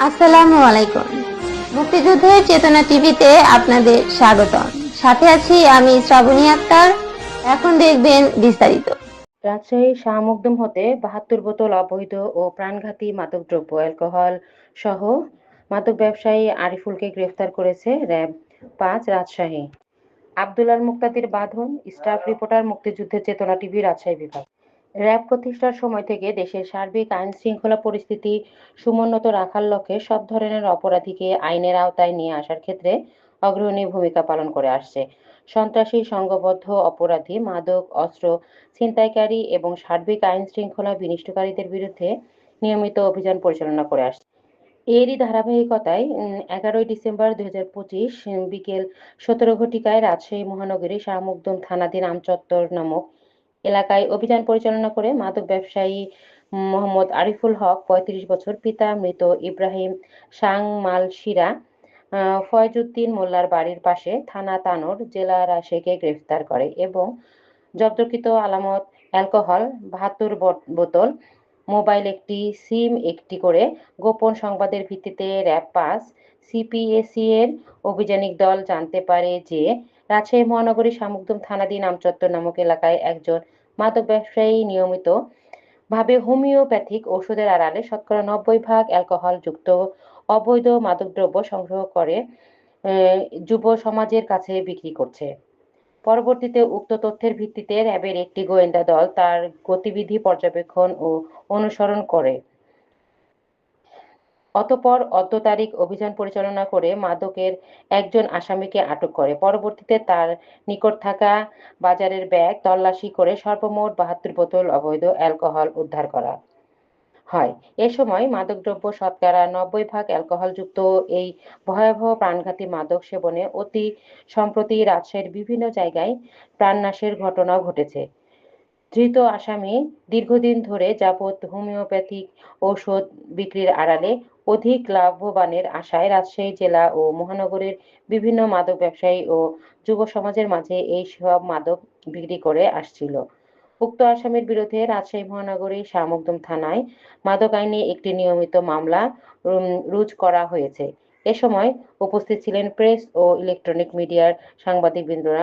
আসসালামু আলাইকুম। মুক্তিযুদ্ধের চেতনা টিভিতে আপনাদের স্বাগতম। সাথে আছি আমি শ্রাবণী আক্তার। এখন দেখবেন বিস্তারিত। রাজশাহীর শাহ মখদুম হতে ৭২ বোতল অবৈধ ও প্রাণঘাতী মাদকদ্রব্য অ্যালকোহল সহ মাদক ব্যবসায়ী আরিফুলকে গ্রেফতার করেছে র্যাব-৫ রাজশাহী। আব্দুল আল মুক্তাদির বাঁধন, স্টাফ রিপোর্টার, মুক্তিযুদ্ধের চেতনা টিভি, রাজশাহী বিভাগ। র্যাব প্রতিষ্ঠার সময় থেকে দেশের সার্বিক আইন শৃঙ্খলা পরিস্থিতি সমুন্নত রাখার লক্ষ্যে সব ধরনের অপরাধীকে আইনের আওতায় নিয়ে আসার ক্ষেত্রে অগ্রণী ভূমিকা পালন করে আসছে। সন্ত্রাসী, সংঘবদ্ধ অপরাধী, মাদক, অস্ত্র ছিনতাইকারী এবং সার্বিক আইন শৃঙ্খলা বিনষ্টকারীদের বিরুদ্ধে নিয়মিত অভিযান পরিচালনা করে আসছে। এরই ধারাবাহিকতায় ১১ ডিসেম্বর ২০২৫ বিকেল ১৭ ঘটিকায় রাজশাহী মহানগরী শাহ মখদুম থানাধীন আমচত্বর নামক এলাকায় অভিযান পরিচালনা করে মাদক ব্যবসায়ী মোহাম্মদ আরিফুল হক ৩৫ বছর, পিতা মৃত ইব্রাহিম সাংমাল শিরা, ফয়জউদ্দিন মোল্লার বাড়ির পাশে থানা তানোর, জেলা রাজশাহীকে গ্রেফতার করে এবং জব্দকৃত আলামত অ্যালকোহল ৭২ বোতল, মোবাইল একটি, সিম একটি করে গোপন সংবাদের ভিত্তিতে র্যাব-৫ সিপিএসি এর অভিযানিক দল জানতে পারে যে রাজশাহী মহানগরী শাহ মখদুম থানাধীন আমচত্বর নামক এলাকায় একজন মাদক ব্যবসায়ী নিয়মিত ভাবে হোমিওপ্যাথিক ওষুধের আড়ালে শতকরা ৯০% অ্যালকোহল যুক্ত অবৈধ মাদকদ্রব্য সংগ্রহ করে যুব সমাজের কাছে বিক্রি করছে। পরবর্তীতে উক্ত তথ্যের ভিত্তিতে র্যাবের একটি গোয়েন্দা দল তার গতিবিধি পর্যবেক্ষণ ও অনুসরণ করে। অতঃপর তারিখ অভিযান পরিচালনা করে মাদকের একজন আসামিকে আটক করে। পরবর্তীতে তার নিকট থাকা বাজারের ব্যাগ তল্লাশি করে সর্বমোট ৭২ বোতল অবৈধ অ্যালকোহল উদ্ধার করা হয়। এ সময় মাদকদ্রব্য শতকরা ৯০% অ্যালকোহলযুক্ত এই ভয়াবহ প্রাণঘাতী মাদক সেবনে অতি সম্প্রতি রাজশাহীর বিভিন্ন জায়গায় প্রাণনাশের ঘটনাও ঘটেছে। ধৃত আসামি দীর্ঘদিন ধরে যাবৎ হোমিওপ্যাথিক ঔষধ বিক্রির আড়ালে অধিক লাভবানের আশায় রাজশাহী জেলা ও মহানগরের বিভিন্ন মাদক ব্যবসায়ী ও যুব সমাজের মাঝে এই সব মাদক বিক্রি করে আসছিল। উক্ত আসামির বিরুদ্ধে রাজশাহী মহানগরী শাহ মখদুম থানায় মাদক আইনে একটি নিয়মিত মামলা রুজু করা হয়েছে। এ সময় উপস্থিত ছিলেন প্রেস ও ইলেকট্রনিক মিডিয়ার সাংবাদিকবৃন্দরা।